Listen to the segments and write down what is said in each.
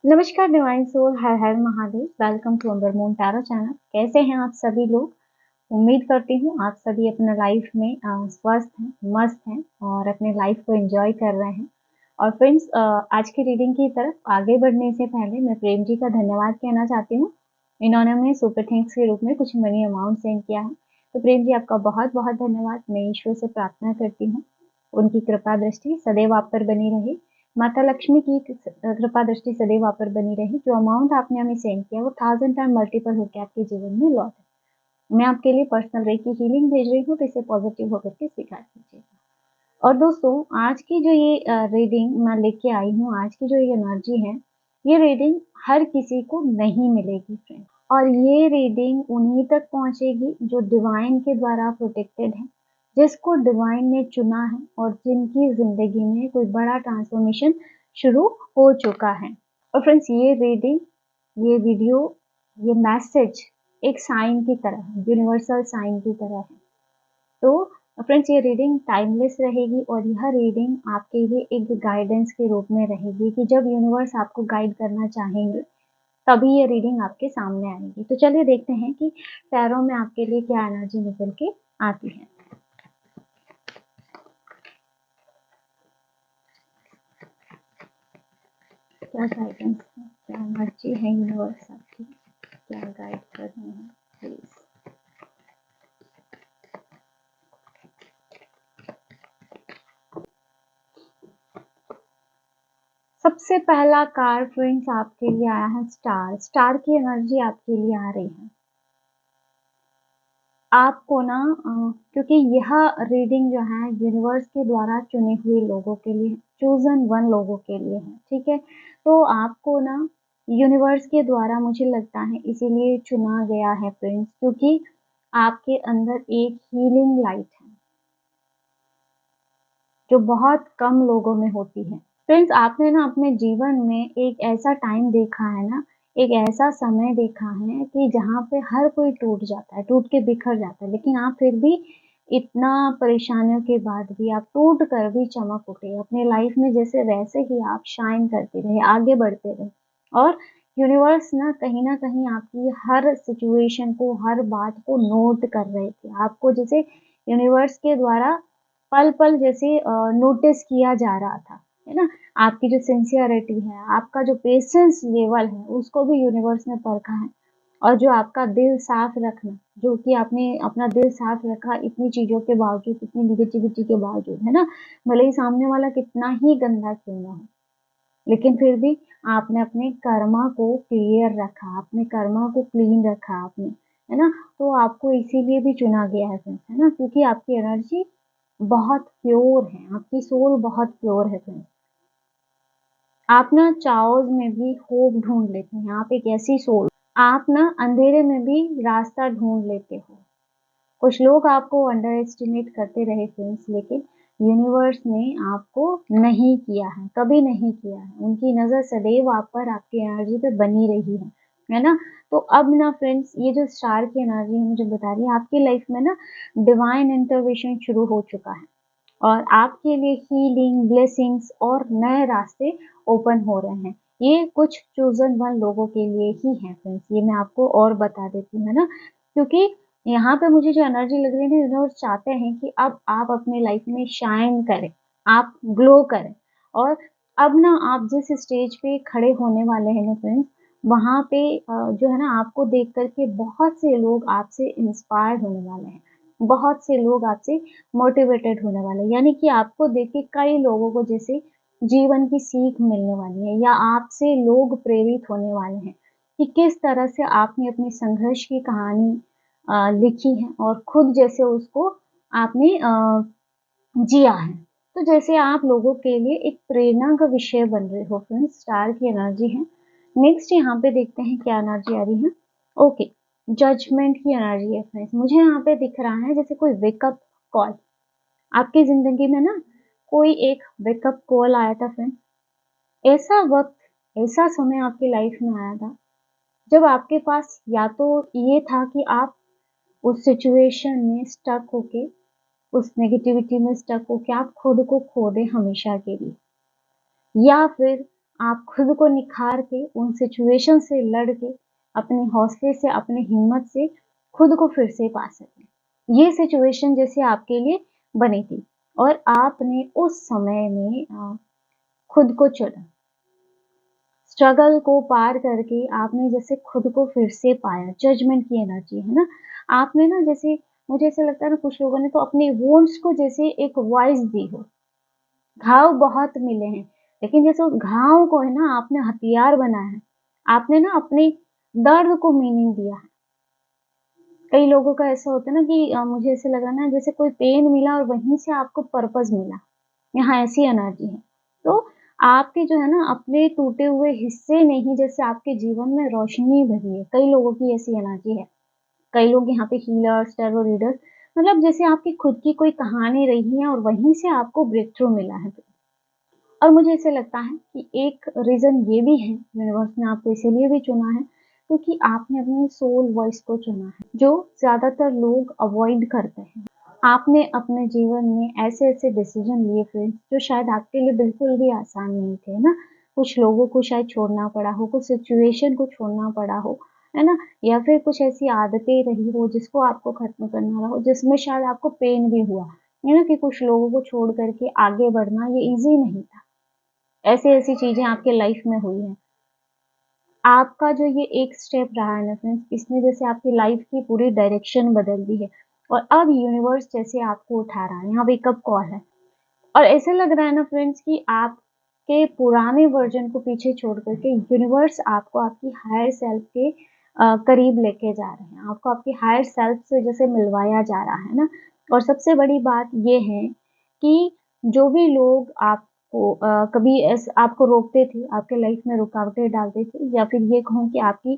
नमस्कार divine soul, Har Har Mahadev. Welcome to Amber moon tarot channel. कैसे हैं आप सभी लोग? उम्मीद करती हूँ आप सभी अपने लाइफ में स्वस्थ हैं, मस्त हैं और अपने लाइफ को एंजॉय कर रहे हैं। और फ्रेंड्स, आज की रीडिंग की तरफ आगे बढ़ने से पहले मैं प्रेम जी का धन्यवाद कहना चाहती हूँ। इन्होंने हमें सुपर थैंक्स के रूप में कुछ मनी अमाउंट सेंड किया है। तो प्रेम जी, आपका बहुत बहुत धन्यवाद। मैं ईश्वर से प्रार्थना करती हूँ उनकी कृपा दृष्टि सदैव आप पर बनी रहे। माता लक्ष्मी की कृपा दृष्टि सदैव आप पर बनी रही। जो अमाउंट आपने हमें सेंड किया वो 1000 टाइम मल्टीपल होकर आपके जीवन में लौटे। मैं आपके लिए पर्सनल रे की हीलिंग भेज रही हूँ, तो इसे पॉजिटिव होकर के स्वीकार कीजिएगा। और दोस्तों, आज की जो ये रीडिंग मैं लेके आई हूँ, आज की जो ये एनर्जी है, ये रीडिंग हर किसी को नहीं मिलेगी फ्रेंड। और ये रीडिंग उन्हीं तक पहुंचेगी जो डिवाइन के द्वारा प्रोटेक्टेड है, जिसको डिवाइन ने चुना है और जिनकी जिंदगी में कोई बड़ा ट्रांसफॉर्मेशन शुरू हो चुका है। और फ्रेंड्स, ये रीडिंग, ये वीडियो, ये मैसेज एक साइन की तरह है, यूनिवर्सल साइन की तरह है। तो फ्रेंड्स, ये रीडिंग टाइमलेस रहेगी और यह रीडिंग आपके लिए एक गाइडेंस के रूप में रहेगी कि जब यूनिवर्स आपको गाइड करना चाहेंगे तभी ये रीडिंग आपके सामने आएगी। तो चलिए देखते हैं कि टैरो में आपके लिए क्या एनर्जी निकल के आती है। क्या गाइडेंस है, क्या एनर्जी है यूनिवर्स आपकी, क्या गाइड कर रहे हैं प्लीज। सबसे पहला कार्ड फ्रेंड्स आपके लिए आया है स्टार। स्टार की एनर्जी आपके लिए आ रही है। आपको ना क्योंकि यह रीडिंग जो है यूनिवर्स के द्वारा चुने हुए लोगों के लिए, चूजन वन लोगों के लिए है, ठीक है। तो आपको ना यूनिवर्स के द्वारा, मुझे लगता है इसीलिए चुना गया है फ्रेंड्स, क्योंकि आपके अंदर एक हीलिंग लाइट है जो बहुत कम लोगों में होती है। फ्रेंड्स, आपने ना अपने जीवन में एक ऐसा टाइम देखा है ना, एक ऐसा समय देखा है कि जहाँ पे हर कोई टूट जाता है, टूट के बिखर जाता है, लेकिन आप फिर भी इतना परेशानियों के बाद भी आप टूट कर भी चमक उठे अपने लाइफ में, जैसे वैसे ही आप शाइन करते रहे, आगे बढ़ते रहे। और यूनिवर्स ना कहीं आपकी हर सिचुएशन को, हर बात को नोट कर रहे थे। आपको जैसे यूनिवर्स के द्वारा पल पल जैसे नोटिस किया जा रहा था, है ना। आपकी जो सिंसियरिटी है, आपका जो पेशेंस लेवल है, उसको भी यूनिवर्स ने परखा है। और जो आपका दिल साफ रखना, जो कि आपने अपना दिल साफ रखा इतनी चीजों के बावजूद, इतनी निगेटिविटी के बावजूद, है ना। भले ही सामने वाला कितना ही गंदा क्यों ना हो, लेकिन फिर भी आपने अपने कर्मा को क्लियर रखा, अपने कर्मा को क्लीन रखा आपने, है ना। तो आपको इसीलिए भी चुना गया है फ्रेंड्स, है ना, क्योंकि आपकी एनर्जी बहुत प्योर है, आपकी सोल बहुत प्योर है फ्रेंड्स। आप ना चाओज में भी होप ढूंढ लेते हैं, आप एक ऐसी सोल। आप ना अंधेरे में भी रास्ता ढूंढ लेते हो। कुछ लोग आपको अंडर एस्टिमेट करते रहे फ्रेंड्स, लेकिन यूनिवर्स ने आपको नहीं किया है, कभी नहीं किया है। उनकी नजर सदैव आप पर, आपकी एनर्जी पे बनी रही है ना। तो अब ना फ्रेंड्स, ये जो स्टार की एनर्जी है मुझे बता रही है आपकी लाइफ में ना डिवाइन इंटरवेंशन शुरू हो चुका है और आपके लिए हीलिंग, ब्लेसिंग्स और नए रास्ते ओपन हो रहे हैं। ये कुछ चूजन वन लोगों के लिए ही है फ्रेंड्स, ये मैं आपको और बता देती हूँ, है ना। क्योंकि यहाँ पे मुझे जो एनर्जी लग रही है ना, यूनिवर्स चाहते हैं कि अब आप अपने लाइफ में शाइन करें, आप ग्लो करें। और अब ना आप जिस स्टेज पे खड़े होने वाले हैं ना फ्रेंड्स, वहां पे जो है ना, आपको देख करके बहुत से लोग आपसे इंस्पायर होने वाले हैं, बहुत से लोग आपसे मोटिवेटेड होने वाले हैं। यानी कि आपको देख के कई लोगों को जैसे जीवन की सीख मिलने वाली है, या आपसे लोग प्रेरित होने वाले हैं कि किस तरह से आपने अपनी संघर्ष की कहानी लिखी है और खुद जैसे उसको आपने जिया है। तो जैसे आप लोगों के लिए एक प्रेरणा का विषय बन रहे हो फ्रेंड्स, स्टार की एनर्जी है। नेक्स्ट यहाँ पे देखते हैं क्या एनर्जी आ रही है। ओके, जजमेंट की एनर्जी है फ्रेंड्स। मुझे यहाँ पे दिख रहा है जैसे कोई वेकअप कॉल आपकी जिंदगी में ना, कोई एक वेकअप कॉल आया था फ्रेंड्स। ऐसा वक्त, ऐसा समय आपकी लाइफ में आया था जब आपके पास या तो ये था कि आप उस सिचुएशन में स्टक होके, उस नेगेटिविटी में स्टक होके आप खुद को खो दे हमेशा के लिए, या फिर आप खुद को निखार के, उन सिचुएशन से लड़ के, अपने हौसले से, अपने हिम्मत से खुद को फिर से पा सकें। ये सिचुएशन जैसे आपके लिए बनी थी और आपने उस समय में खुद को चुना। स्ट्रगल को पार करके आपने जैसे खुद को फिर से पाया, जजमेंट की एनर्जी है ना? आपने ना जैसे मुझे ऐसा लगता है ना कुछ लोगों ने तो अपने वुंड्स को जैसे एक वॉइस दी हो। घाव बहुत मिले हैं, लेकिन जैसे उस घाव को है ना आपने हथियार बनाया है। आपने ना अपने दर्द को मीनिंग दिया है। कई लोगों का ऐसा होता है ना कि मुझे ऐसे लगा ना जैसे कोई पेन मिला और वहीं से आपको पर्पस मिला। यहाँ ऐसी एनर्जी है। तो आपके जो है ना अपने टूटे हुए हिस्से ने ही जैसे आपके जीवन में रोशनी भरी है। कई लोगों की ऐसी एनर्जी है। कई लोग यहाँ पे हीलर्स, टैरो रीडर्स मतलब जैसे आपकी खुद की कोई कहानी रही है और वहीं से आपको ब्रेक थ्रू मिला है। और मुझे ऐसे लगता है कि एक रीज़न ये भी है, यूनिवर्स ने आपको इसीलिए भी चुना है, क्योंकि आपने अपनी सोल वॉइस को चुना है, जो ज़्यादातर लोग अवॉइड करते हैं। आपने अपने जीवन में ऐसे-ऐसे डिसीज़न लिए फ्रेंड्स, जो शायद आपके लिए बिल्कुल भी आसान नहीं थे, है ना? कुछ लोगों को शायद छोड़ना पड़ा हो, कुछ सिचुएशन को छोड़ना पड़ा हो, है ना? या फिर कुछ ऐसी आदतें रही हो, जिसको आपको खत्म करना रहा हो, जिसमें शायद आपको पेन भी हुआ, है ना? कि कुछ लोगों को छोड़ कर के आगे बढ़ना ये ईज़ी नहीं था। ऐसी-ऐसी चीज़ें आपके लाइफ में हुई हैं। आपका जो ये एक स्टेप रहा है ना फ्रेंड्स, इसने जैसे आपकी लाइफ की पूरी डायरेक्शन बदल दी है और अब यूनिवर्स जैसे आपको उठा रहा है, यहाँ वेक अप कॉल है। और ऐसा लग रहा है ना फ्रेंड्स कि आपके पुराने वर्ज़न को पीछे छोड़ कर के यूनिवर्स आपको आपकी हायर सेल्फ के करीब लेके जा रहे हैं। आपको आपकी हायर सेल्फ से जैसे मिलवाया जा रहा है ना। और सबसे बड़ी बात ये है कि जो भी लोग आपको कभी आपको रोकते थे, आपके लाइफ में रुकावटें डालते थे या फिर ये कहूँ कि आपकी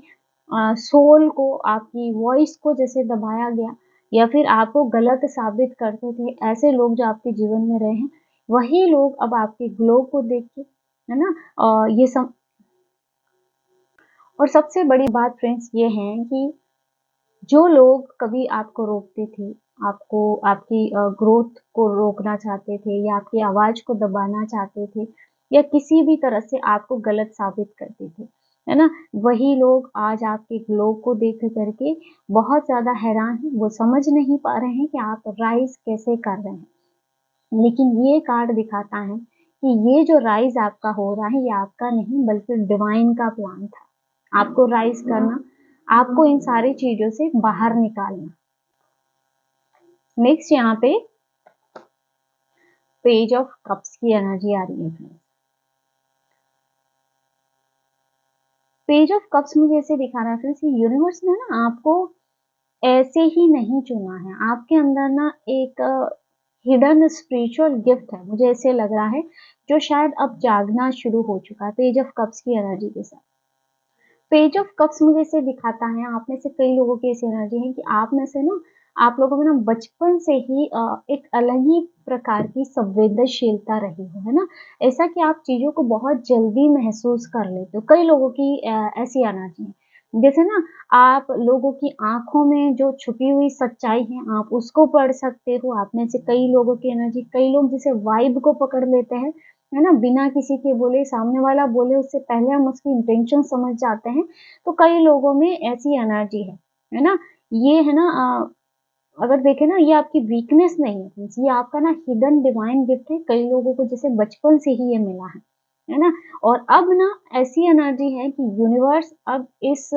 सोल को, आपकी वॉइस को जैसे दबाया गया या फिर आपको गलत साबित करते थे, ऐसे लोग जो आपके जीवन में रहे हैं, वही लोग अब आपके ग्लो को देख के, है ना? ये सब और सबसे बड़ी बात फ्रेंड्स ये है कि जो लोग कभी आपको रोकते थे, आपको आपकी ग्रोथ को रोकना चाहते थे या आपकी आवाज़ को दबाना चाहते थे या किसी भी तरह से आपको गलत साबित करते थे, है ना? वही लोग आज आपके ग्लो को देख कर के बहुत ज़्यादा हैरान हैं, वो समझ नहीं पा रहे हैं कि आप राइज़ कैसे कर रहे हैं। लेकिन ये कार्ड दिखाता है कि ये जो राइज़ आपका हो रहा है, ये आपका नहीं बल्कि डिवाइन का प्लान था। आपको राइज़ करना, आपको इन सारी चीज़ों से बाहर निकालना। नेक्स्ट यहाँ पे पेज ऑफ कप्स की एनर्जी आ रही है फ्रेंड्स। पेज ऑफ कप्स मुझे ऐसे दिखा रहा है फ्रेंड्स कि यूनिवर्स ने ना आपको ऐसे ही नहीं चुना है। आपके अंदर ना एक हिडन स्पिरिचुअल गिफ्ट है, मुझे ऐसे लग रहा है, जो शायद अब जागना शुरू हो चुका है पेज ऑफ कप्स की एनर्जी के साथ। पेज ऑफ कप्स मुझे इसे दिखाता है, आप में से कई लोगों की ऐसी एनर्जी है कि आप में से ना आप लोगों में ना बचपन से ही एक अलग ही प्रकार की संवेदनशीलता रही हो, है ना? ऐसा कि आप चीज़ों को बहुत जल्दी महसूस कर लेते हो। कई लोगों की ऐसी एनर्जी है। जैसे ना आप लोगों की आँखों में जो छुपी हुई सच्चाई है, आप उसको पढ़ सकते हो। आप में से कई लोगों की एनर्जी कई लोग जैसे वाइब को पकड़ लेते हैं, है ना? बिना किसी के बोले, सामने वाला बोले उससे पहले हम उसकी इंटेंशन समझ जाते हैं। तो कई लोगों में ऐसी एनर्जी है ना? ये है ना अगर देखें ना ये आपकी वीकनेस नहीं है फ्रेंड्स, ये आपका ना हिडन डिवाइन गिफ्ट है। कई लोगों को जैसे बचपन से ही ये मिला है ना? और अब ना ऐसी एनर्जी है कि यूनिवर्स अब इस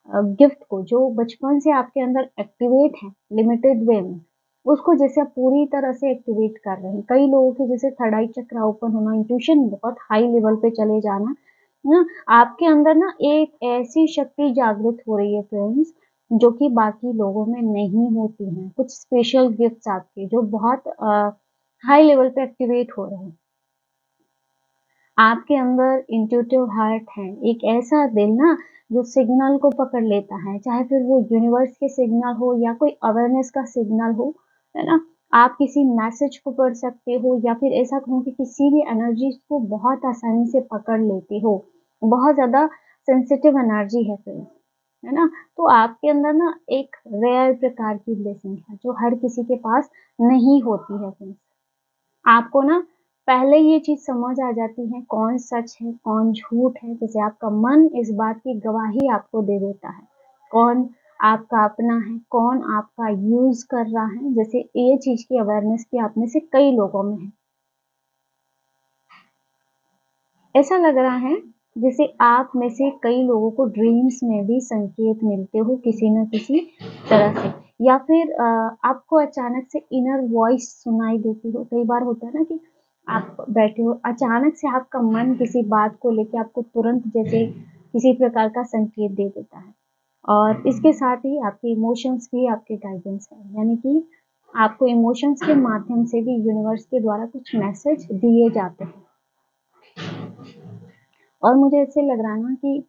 गिफ्ट को जो बचपन से आपके अंदर एक्टिवेट है लिमिटेड वे में, उसको जैसे आप पूरी तरह से एक्टिवेट कर रहे हैं। कई लोगों के जैसे थर्ड आई चक्र ओपन होना, इंट्यूशन बहुत हाई लेवल पे चले जाना, है ना? आपके अंदर ना एक ऐसी शक्ति जागृत हो रही है फ्रेंड्स, जो कि बाकी लोगों में नहीं होती हैं। कुछ स्पेशल गिफ्ट्स आपके जो बहुत हाई लेवल पे एक्टिवेट हो रहे हैं। आपके अंदर इंट्यूटिव हार्ट है, एक ऐसा दिल ना जो सिग्नल को पकड़ लेता है, चाहे फिर वो यूनिवर्स के सिग्नल हो या कोई अवेयरनेस का सिग्नल हो, है ना? आप किसी मैसेज को पढ़ सकते हो या फिर ऐसा कहूँ कि किसी भी एनर्जी को बहुत आसानी से पकड़ लेते हो। बहुत ज़्यादा सेंसिटिव एनर्जी है फिर, है ना? तो आपके अंदर ना एक रेयर प्रकार की ब्लेसिंग है, जो हर किसी के पास नहीं होती है फ्रेंड्स। आपको ना पहले ये चीज़ समझ आ जाती है कौन सच है, कौन झूठ है। जैसे आपका मन इस बात की गवाही आपको दे देता है, कौन आपका अपना है, कौन आपका यूज़ कर रहा है। जैसे ये चीज़ की अवेयरनेस भी आप में से कई लोगों में है। ऐसा लग रहा है जैसे आप में से कई लोगों को ड्रीम्स में भी संकेत मिलते हो किसी न किसी तरह से, या फिर आपको अचानक से इनर वॉइस सुनाई देती हो। कई बार होता है ना कि आप बैठे हो, अचानक से आपका मन किसी बात को लेके आपको तुरंत जैसे किसी प्रकार का संकेत दे देता है, और इसके साथ ही आपके इमोशंस भी आपके गाइडेंस है, यानी कि आपको इमोशंस के माध्यम से भी यूनिवर्स के द्वारा कुछ मैसेज दिए जाते हैं। और मुझे ऐसे लग रहा है ना कि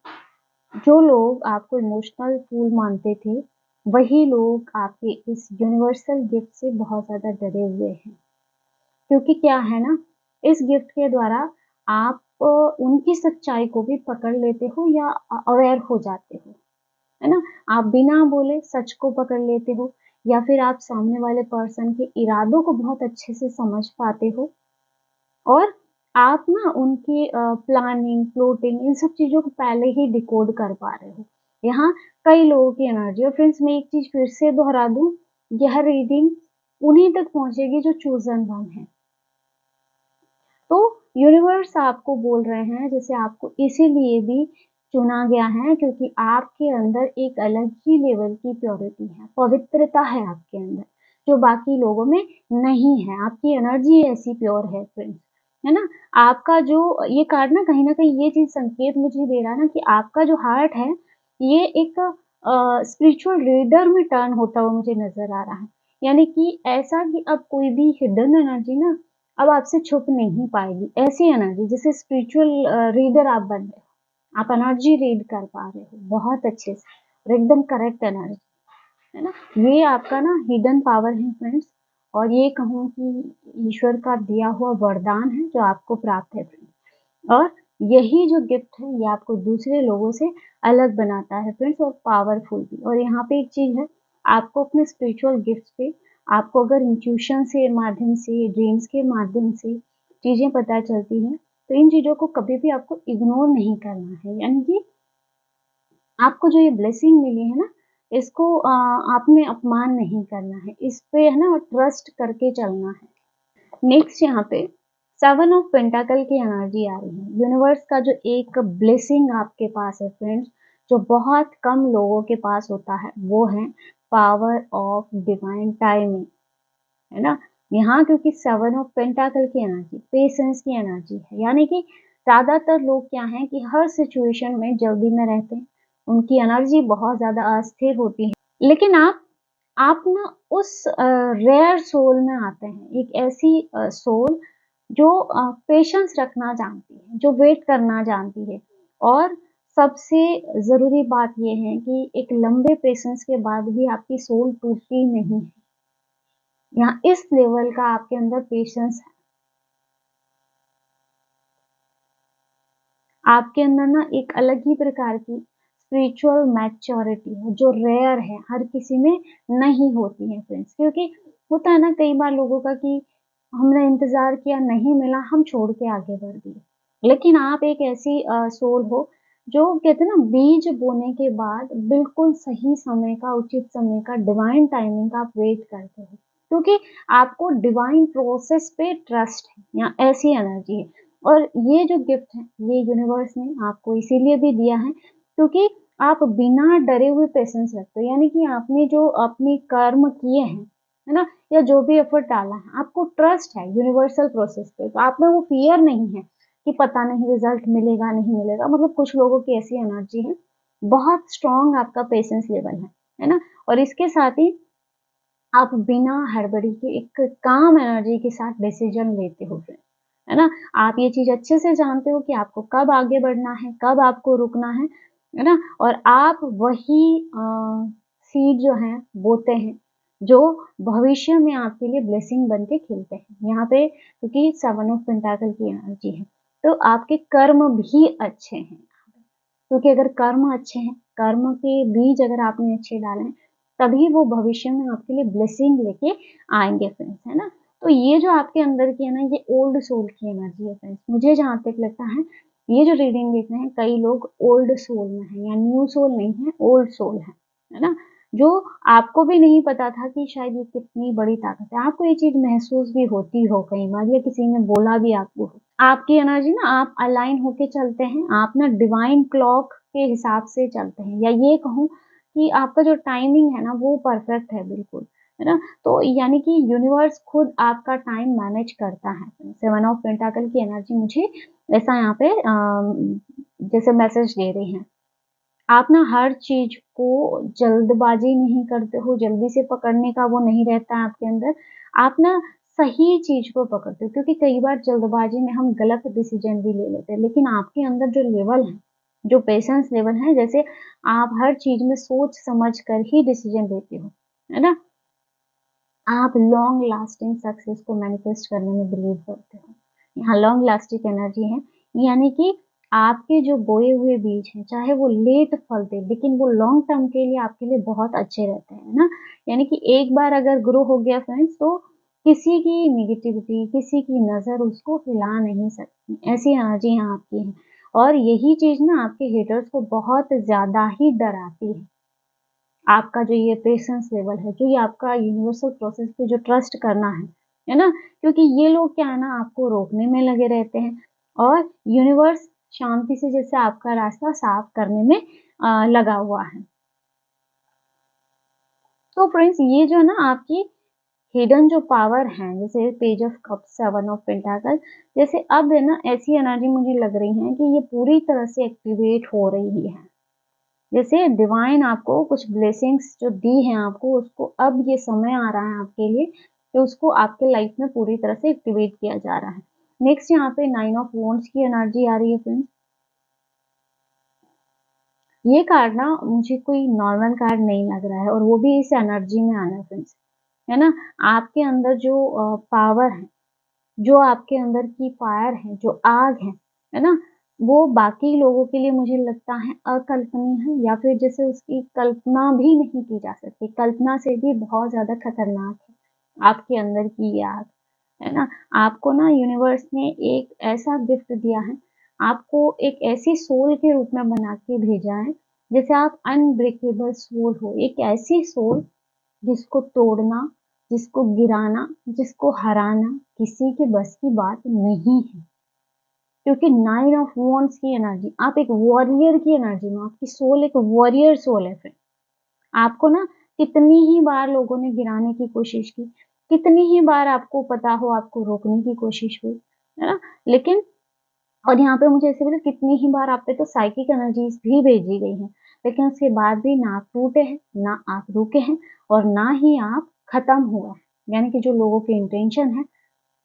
जो लोग आपको इमोशनल फूल मानते थे, वही लोग आपके इस यूनिवर्सल गिफ्ट से बहुत ज़्यादा डरे हुए हैं। क्योंकि क्या है ना, इस गिफ्ट के द्वारा आप उनकी सच्चाई को भी पकड़ लेते हो या अवेयर हो जाते हो, है ना? आप बिना बोले सच को पकड़ लेते हो, या फिर आप सामने वाले पर्सन के इरादों को बहुत अच्छे से समझ पाते हो, और आप ना उनकी प्लानिंग, प्लॉटिंग इन सब चीज़ों को पहले ही डिकोड कर पा रहे हो। यहाँ कई लोगों की एनर्जी, और फ्रेंड्स मैं एक चीज़ फिर से दोहरा दूँ, यह रीडिंग उन्हीं तक पहुँचेगी जो चोज़न वन है। तो यूनिवर्स आपको बोल रहे हैं, जैसे आपको इसीलिए भी चुना गया है क्योंकि आपके अंदर एक अलग ही लेवल की प्योरिटी है, पवित्रता है आपके अंदर, जो बाकी लोगों में नहीं है। आपकी एनर्जी ऐसी प्योर है फ्रेंड्स, है ना? आपका जो ये कार्ड ना कहीं न कहीं ये चीज़ संकेत मुझे दे रहा है ना कि आपका जो हार्ट है, ये एक स्पिरिचुअल रीडर में टर्न होता हुआ मुझे नज़र आ रहा है। यानी कि ऐसा कि अब कोई भी हिडन एनर्जी ना अब आपसे छुप नहीं पाएगी। ऐसी एनर्जी जैसे स्पिरिचुअल रीडर आप बन रहे हो। आप एनर्जी रीड कर पा रहे हो बहुत अच्छे से, और एकदम करेक्ट एनर्जी, है ना? ये आपका ना हिडन पावर है फ्रेंड्स, और ये कहूँ कि ईश्वर का दिया हुआ वरदान है जो आपको प्राप्त है फ्रेंड्स। और यही जो गिफ्ट है ये आपको दूसरे लोगों से अलग बनाता है फ्रेंड्स, और पावरफुल भी। और यहाँ पे एक चीज़ है, आपको अपने स्पिरिचुअल गिफ्ट्स पे आपको अगर इंट्यूशन से माध्यम से, ड्रीम्स के माध्यम से चीज़ें पता चलती हैं, तो इन चीज़ों को कभी भी आपको इग्नोर नहीं करना है। यानी कि आपको जो ये ब्लेसिंग मिली है ना, इसको आपने अपमान नहीं करना है। इस पे है ना ट्रस्ट करके चलना है। नेक्स्ट यहाँ पे 7 ऑफ पेंटाकल की एनर्जी आ रही है। यूनिवर्स का जो एक ब्लेसिंग आपके पास है फ्रेंड्स, जो बहुत कम लोगों के पास होता है, वो है पावर ऑफ डिवाइन टाइमिंग, है ना? यहाँ क्योंकि 7 ऑफ पेंटाकल की एनर्जी पेशेंस की एनर्जी है, यानी कि ज़्यादातर लोग क्या हैं कि हर सिचुएशन में जल्दी में रहते हैं, उनकी एनर्जी बहुत ज़्यादा अस्थिर होती है। लेकिन आप ना उस रेयर सोल में आते हैं, एक ऐसी सोल जो पेशेंस रखना जानती है, जो वेट करना जानती है, और सबसे ज़रूरी बात ये है कि एक लंबे पेशेंस के बाद भी आपकी सोल टूटती नहीं है। यहाँ इस लेवल का आपके अंदर पेशेंस है। आपके अंदर ना एक अलग ही प्रकार की स्पिरिचुअल मैच्योरिटी है जो रेयर है, हर किसी में नहीं होती है फ्रेंड्स। क्योंकि होता है ना कई बार लोगों का कि हमने इंतज़ार किया, नहीं मिला, हम छोड़ के आगे बढ़ दिए। लेकिन आप एक ऐसी सोल हो जो कहते हैं ना बीज बोने के बाद बिल्कुल सही समय का, उचित समय का, डिवाइन टाइमिंग का आप वेट करते हो। क्योंकि आपको डिवाइन प्रोसेस पे ट्रस्ट है, यहाँ ऐसी एनर्जी है। और ये जो गिफ्ट है, ये यूनिवर्स ने आपको इसीलिए भी दिया है क्योंकि आप बिना डरे हुए पेशेंस रखते हो। यानी कि आपने जो अपने कर्म किए हैं, है ना? या जो भी एफर्ट डाला है, आपको ट्रस्ट है यूनिवर्सल प्रोसेस पे, तो आप में वो फ़ियर नहीं है कि पता नहीं रिज़ल्ट मिलेगा, नहीं मिलेगा। मतलब कुछ लोगों की ऐसी एनर्जी है, बहुत स्ट्रॉन्ग आपका पेशेंस लेवल है ना? और इसके साथ ही आप बिना हड़बड़ी के एक काम एनर्जी के साथ डिसीजन लेते हो फिर, है ना? आप ये चीज़ अच्छे से जानते हो कि आपको कब आगे बढ़ना है, कब आपको रुकना है ना? और आप वही सीड जो है बोते हैं, जो भविष्य में आपके लिए ब्लेसिंग बन के खिलते हैं। यहाँ पे क्योंकि 7 ऑफ पेंटाकल की एनर्जी है, तो आपके कर्म भी अच्छे हैं। क्योंकि अगर कर्म अच्छे हैं, कर्म के बीज अगर आपने अच्छे डाले हैं, तभी वो भविष्य में आपके लिए ब्लेसिंग लेके आएँगे फ्रेंड्स, है ना? तो ये जो आपके अंदर की है ना, ये ओल्ड सोल की एनर्जी है फ्रेंड्स। मुझे जहाँ तक लगता है, ये जो रीडिंग देख रहे हैं, कई लोग ओल्ड सोल में हैं या न्यू सोल नहीं है, ओल्ड सोल है ना? जो आपको भी नहीं पता था कि शायद ये कितनी बड़ी ताकत है। आपको ये चीज़ महसूस भी होती हो कई बार, या किसी ने बोला भी आपको हो। आपकी एनर्जी ना, आप अलाइन होके चलते हैं, आप ना डिवाइन क्लॉक के हिसाब से चलते हैं, या ये कहूँ कि आपका जो टाइमिंग है ना, वो परफेक्ट है बिल्कुल, है ना? तो यानी कि यूनिवर्स खुद आपका टाइम मैनेज करता है। 7 ऑफ पेंटाकल की एनर्जी मुझे ऐसा यहाँ पे जैसे मैसेज दे रही है। आप ना हर चीज़ को जल्दबाज़ी नहीं करते हो, जल्दी से पकड़ने का वो नहीं रहता है आपके अंदर। आप ना सही चीज़ को पकड़ते हो, क्योंकि कई बार जल्दबाज़ी में हम गलत डिसीज़न भी ले लेते हैं। लेकिन आपके अंदर जो लेवल है, जो पेशेंस लेवल है, जैसे आप हर चीज़ में सोच समझ कर ही डिसीज़न लेते हो, है ना? आप लॉन्ग लास्टिंग सक्सेस को मैनिफेस्ट करने में बिलीव करते हो। यहाँ लॉन्ग लास्टिंग एनर्जी है, यानी कि आपके जो बोए हुए बीज हैं, चाहे वो लेट फलते, लेकिन वो लॉन्ग टर्म के लिए आपके लिए बहुत अच्छे रहते हैं, ना? यानी कि एक बार अगर ग्रो हो गया फ्रेंड्स, तो किसी की नेगेटिविटी, किसी की नज़र उसको हिला नहीं सकती। ऐसी एनर्जी यहाँ आपकी है, और यही चीज़ ना आपके हेटर्स को बहुत ज़्यादा ही डराती है। आपका जो ये पेशेंस लेवल है, जो ये आपका यूनिवर्सल प्रोसेस पे जो ट्रस्ट करना है ना? क्योंकि ये लोग क्या है ना, आपको रोकने में लगे रहते हैं, और यूनिवर्स शांति से जैसे आपका रास्ता साफ करने में लगा हुआ है। तो फ्रेंड्स, ये जो है ना आपकी हिडन जो पावर है, जैसे पेज ऑफ कप्स, 7 ऑफ पेंटाकल, जैसे अब है ना, ऐसी एनर्जी मुझे लग रही है कि ये पूरी तरह से एक्टिवेट हो रही है। जैसे डिवाइन आपको कुछ ब्लेसिंग्स जो दी हैं आपको, उसको अब ये समय आ रहा है आपके लिए कि उसको आपके लाइफ में पूरी तरह से एक्टिवेट किया जा रहा है। नेक्स्ट यहाँ पे 9 ऑफ वॉन्ड्स की एनर्जी आ रही है फ्रेंड्स। ये कार्ड ना मुझे कोई नॉर्मल कार्ड नहीं लग रहा है, और वो भी इस एनर्जी में आना है फ्रेंड्स, है ना? आपके अंदर जो पावर है, जो आपके अंदर की फायर है, जो आग है ना? वो बाकी लोगों के लिए मुझे लगता है अकल्पनीय है, या फिर जैसे उसकी कल्पना भी नहीं की जा सकती। कल्पना से भी बहुत ज़्यादा खतरनाक है आपके अंदर की ये आग, है ना? आपको ना यूनिवर्स ने एक ऐसा गिफ्ट दिया है, आपको एक ऐसी सोल के रूप में बना के भेजा है, जैसे आप अनब्रेकेबल सोल हो। एक ऐसी सोल जिसको तोड़ना, जिसको गिराना, जिसको हराना किसी के बस की बात नहीं है। क्योंकि 9 ऑफ वॉन्ड्स की एनर्जी, आप एक वॉरियर की एनर्जी में, आपकी सोल एक वॉरियर सोल है फ्रेंड। आपको ना कितनी ही बार लोगों ने गिराने की कोशिश की, कितनी ही बार आपको पता हो आपको रोकने की कोशिश हुई, है ना? लेकिन और यहाँ पे मुझे ऐसे लगा, कितनी ही बार आप पे तो साइकिक एनर्जीज़ भी भेजी गई हैं, लेकिन उसके बाद भी ना आप टूटे हैं, ना आप रुके हैं, और ना ही आप खत्म हुए हैं। यानी कि जो लोगों की इंटेंशन है,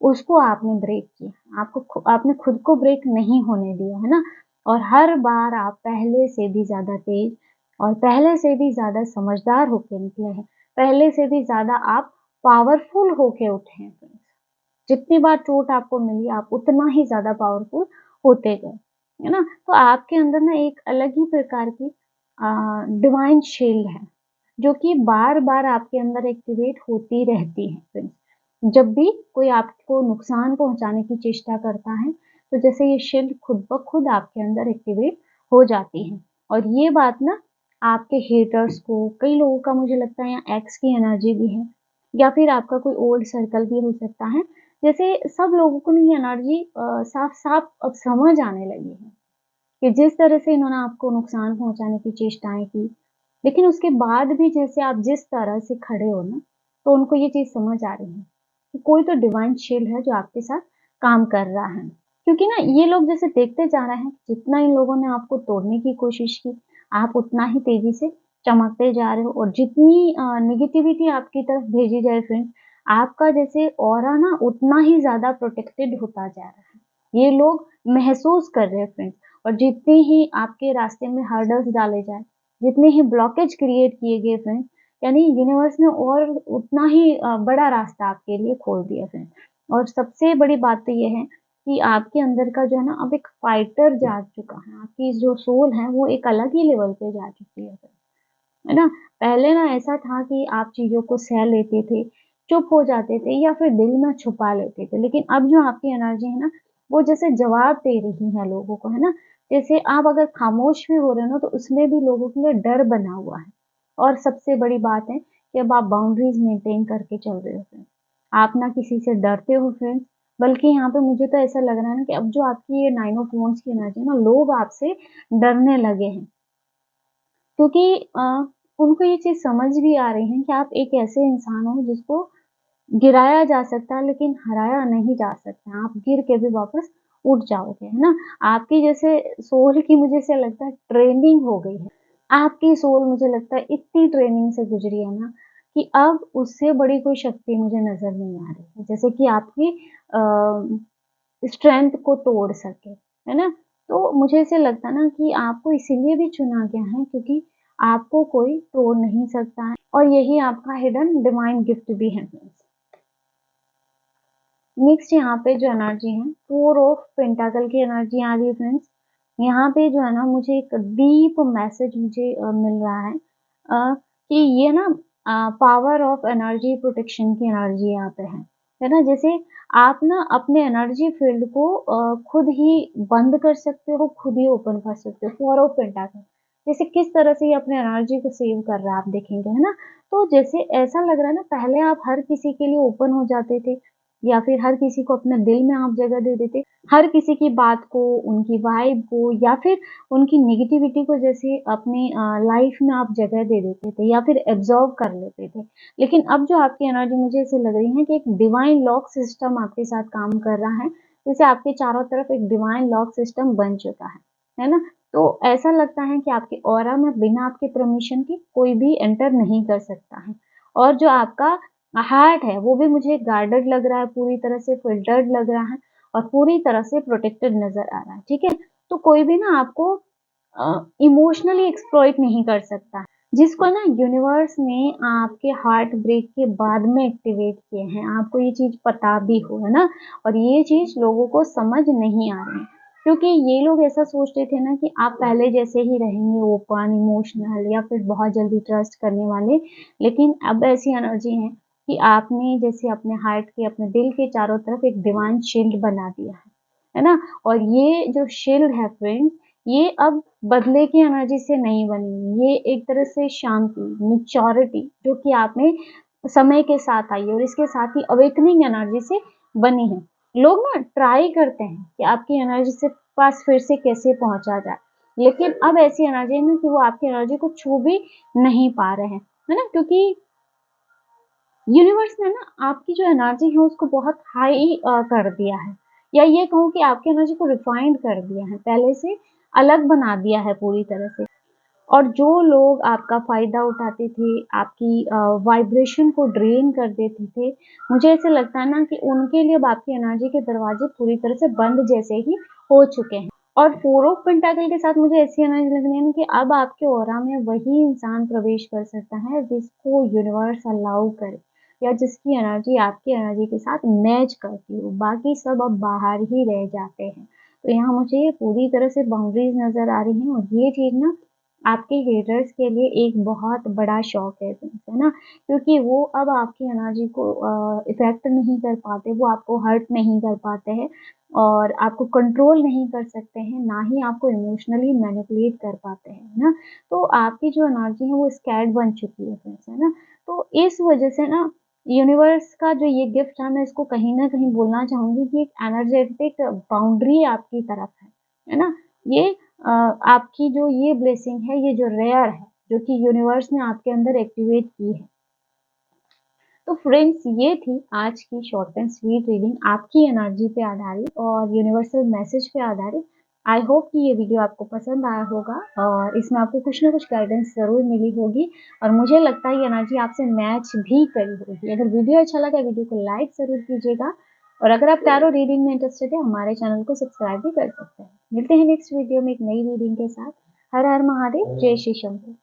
उसको आपने ब्रेक किया। आपने खुद को ब्रेक नहीं होने दिया, है ना? और हर बार आप पहले से भी ज़्यादा तेज़ और पहले से भी ज़्यादा समझदार होके निकले हैं। पहले से भी ज़्यादा आप पावरफुल होके उठे हैं फ्रेंड्स। जितनी बार चोट आपको मिली, आप उतना ही ज़्यादा पावरफुल होते गए, है ना? तो आपके अंदर ना एक अलग ही प्रकार की डिवाइन शील्ड है, जो कि बार-बार आपके अंदर एक्टिवेट होती रहती है फ्रेंड्स। जब भी कोई आपको नुकसान पहुँचाने की चेष्टा करता है, तो जैसे ये शील्ड खुद ब खुद आपके अंदर एक्टिवेट हो जाती है। और ये बात ना आपके हेटर्स को, कई लोगों का मुझे लगता है यहाँ एक्स की एनर्जी भी है, या फिर आपका कोई ओल्ड सर्कल भी हो सकता है। जैसे सब लोगों को ना ये एनर्जी साफ-साफ अब समझ आने लगी है कि जिस तरह से इन्होंने आपको नुकसान पहुँचाने की चेष्टाएँ की, लेकिन उसके बाद भी जैसे आप जिस तरह से खड़े हो ना, तो उनको ये चीज़ समझ आ रही है कि कोई तो डिवाइन शील्ड है जो आपके साथ काम कर रहा है। क्योंकि ना ये लोग जैसे देखते जा रहे हैं, जितना इन लोगों ने आपको तोड़ने की कोशिश की, आप उतना ही तेज़ी से चमकते जा रहे हो, और जितनी नेगेटिविटी आपकी तरफ भेजी जाए फ्रेंड्स, आपका जैसे ऑरा ना उतना ही ज़्यादा प्रोटेक्टेड होता जा रहा है। ये लोग महसूस कर रहे हैं फ्रेंड्स, और जितने ही आपके रास्ते में हर्डल्स डाले जाएँ, जितने ही ब्लॉकेज क्रिएट किए गए फ्रेंड्स, यानी यूनिवर्स ने और उतना ही बड़ा रास्ता आपके लिए खोल दिया फ्रेंड्स। और सबसे बड़ी बात तो ये है कि आपके अंदर का जो है ना, अब एक फाइटर जाग चुका है। आपकी जो सोल है वो एक अलग ही लेवल पे जा चुकी है ना? पहले ना ऐसा था कि आप चीज़ों को सह लेते थे, चुप हो जाते थे या फिर दिल में छुपा लेते थे। लेकिन अब जो आपकी एनर्जी है ना, वो जैसे जवाब दे रही है लोगों को, है ना? जैसे आप अगर खामोश भी हो रहे हो ना, तो उसमें भी लोगों के लिए डर बना हुआ है। और सबसे बड़ी बात है कि अब आप बाउंड्रीज़ मेंटेन करके चल रहे हो फ्रेंड्स। आप ना किसी से डरते हो फ्रेंड्स, बल्कि यहाँ पे मुझे तो ऐसा लग रहा है ना कि अब जो आपकी ये 9 ऑफ वांड्स की एनर्जी है ना, लोग आपसे डरने लगे हैं। क्योंकि उनको ये चीज़ समझ भी आ रही है कि आप एक ऐसे इंसान हो जिसको गिराया जा सकता है लेकिन हराया नहीं जा सकता। आप गिर के भी वापस उठ जाओगे, है ना? आपकी जैसे सोल की मुझे ऐसा लगता है ट्रेनिंग हो गई है। आपकी सोल मुझे लगता है इतनी ट्रेनिंग से गुज़री है ना कि अब उससे बड़ी कोई शक्ति मुझे नज़र नहीं आ रही है। जैसे कि आपकी स्ट्रेंथ को तोड़ सके, है ना? तो मुझे ऐसे लगता है ना कि आपको इसीलिए भी चुना गया है क्योंकि आपको कोई तोड़ नहीं सकता है और यही आपका हिडन डिवाइन गिफ्ट भी है फ्रेंड्स। नेक्स्ट यहाँ पे जो एनर्जी है, 4 ऑफ पेंटाकल की एनर्जी आ रही है फ्रेंड्स। यहाँ पे जो है ना मुझे एक डीप मैसेज मुझे मिल रहा है कि ये ना पावर ऑफ एनर्जी प्रोटेक्शन की एनर्जी यहाँ पे है ना? जैसे आप ना अपने एनर्जी फील्ड को खुद ही बंद कर सकते हो, खुद ही ओपन कर सकते हो। 4 ऑफ पेंटाकल जैसे किस तरह से ये अपने एनर्जी को सेव कर रहा है आप देखेंगे, है ना? तो जैसे ऐसा लग रहा है ना पहले आप हर किसी के लिए ओपन हो जाते थे या फिर हर किसी को अपने दिल में आप जगह दे देते। हर किसी की बात को, उनकी वाइब को या फिर उनकी नेगेटिविटी को जैसे अपनी लाइफ में आप जगह दे देते थे या फिर एब्ज़ॉर्ब कर लेते थे। लेकिन अब जो आपकी एनर्जी मुझे ऐसे लग रही है कि एक डिवाइन लॉक सिस्टम आपके साथ काम कर रहा है। जैसे आपके चारों तरफ एक डिवाइन लॉक सिस्टम बन चुका है ना? तो ऐसा लगता है कि आपके ऑरा में बिना आपके परमिशन के कोई भी एंटर नहीं कर सकता है। और जो आपका हार्ट है वो भी मुझे गार्डेड लग रहा है, पूरी तरह से फ़िल्टर्ड लग रहा है और पूरी तरह से प्रोटेक्टेड नज़र आ रहा है, ठीक है? तो कोई भी ना आपको इमोशनली एक्सप्लॉइट नहीं कर सकता। जिसको ना यूनिवर्स ने आपके हार्ट ब्रेक के बाद में एक्टिवेट किए हैं, आपको ये चीज़ पता भी हो, है ना? और ये चीज़ लोगों को समझ नहीं आ रही है, क्योंकि ये लोग ऐसा सोचते थे ना कि आप पहले जैसे ही रहेंगे ओपन, इमोशनल या फिर बहुत जल्दी ट्रस्ट करने वाले, लेकिन अब ऐसी एनर्जी है कि आपने जैसे अपने हार्ट के, अपने दिल के चारों तरफ एक डिवाइन शील्ड बना दिया है ना? और ये जो शील्ड है फ्रेंड्स, ये अब बदले की एनर्जी से नहीं बनी है। ये एक तरह से शांति, मैच्योरिटी जो कि आप में समय के साथ आई है और इसके साथ ही अवेकनिंग एनर्जी से बनी है। लोग ना ट्राई करते हैं कि आपकी एनर्जी से पास फिर से कैसे पहुँचा जाए, लेकिन अब ऐसी एनर्जी है ना कि वो आपकी एनर्जी को छू भी नहीं पा रहे हैं, है ना? क्योंकि यूनिवर्स ने ना आपकी जो एनर्जी है उसको बहुत हाई कर दिया है या ये कहूँ कि आपकी एनर्जी को रिफाइंड कर दिया है, पहले से अलग बना दिया है पूरी तरह से। और जो लोग आपका फ़ायदा उठाते थे, आपकी वाइब्रेशन को ड्रेन कर देते थे, मुझे ऐसा लगता है ना कि उनके लिए अब आपकी एनर्जी के दरवाजे पूरी तरह से बंद जैसे ही हो चुके हैं। और 4 ऑफ पेंटाकल के साथ मुझे ऐसी एनर्जी लग रही है ना कि अब आपके ऑरा में वही इंसान प्रवेश कर सकता है जिसको यूनिवर्स अलाउ करे या जिसकी एनर्जी आपकी एनर्जी के साथ मैच करती हो, बाकी सब अब बाहर ही रह जाते हैं। तो यहाँ मुझे पूरी तरह से बाउंड्रीज़ नज़र आ रही हैं और ये चीज़ ना आपके हेटर्स के लिए एक बहुत बड़ा शॉक है फ्रेंड्स, है ना? क्योंकि वो अब आपकी एनर्जी को इफ़ेक्ट नहीं कर पाते, वो आपको हर्ट नहीं कर पाते हैं और आपको कंट्रोल नहीं कर सकते हैं, ना ही आपको इमोशनली मैनिपुलेट कर पाते हैं, है ना? तो आपकी जो एनर्जी है वो स्कैर्ड बन चुकी है फ्रेंड्स, है ना? तो इस वजह से ना यूनिवर्स का जो ये गिफ्ट है मैं इसको कहीं न कहीं बोलना चाहूँगी कि एक एनर्जेटिक बाउंड्री आपकी तरफ है ना? ये आपकी जो ये ब्लेसिंग है, ये जो रेयर है, जो कि यूनिवर्स ने आपके अंदर एक्टिवेट की है। तो फ्रेंड्स ये थी आज की शॉर्ट एंड स्वीट रीडिंग आपकी एनर्जी पे आधारित और यूनिवर्सल मैसेज पे आधारित। आई होप कि ये वीडियो आपको पसंद आया होगा और इसमें आपको कुछ ना कुछ गाइडेंस ज़रूर मिली होगी और मुझे लगता है ये एनर्जी आपसे मैच भी करी होगी। अगर वीडियो अच्छा लगा वीडियो को लाइक ज़रूर कीजिएगा और अगर आप टैरो रीडिंग में इंटरेस्टेड है हमारे चैनल को सब्सक्राइब भी कर सकते हैं। मिलते हैं नेक्स्ट वीडियो में एक नई रीडिंग के साथ। हर हर महादेव, जय श्री शंकर।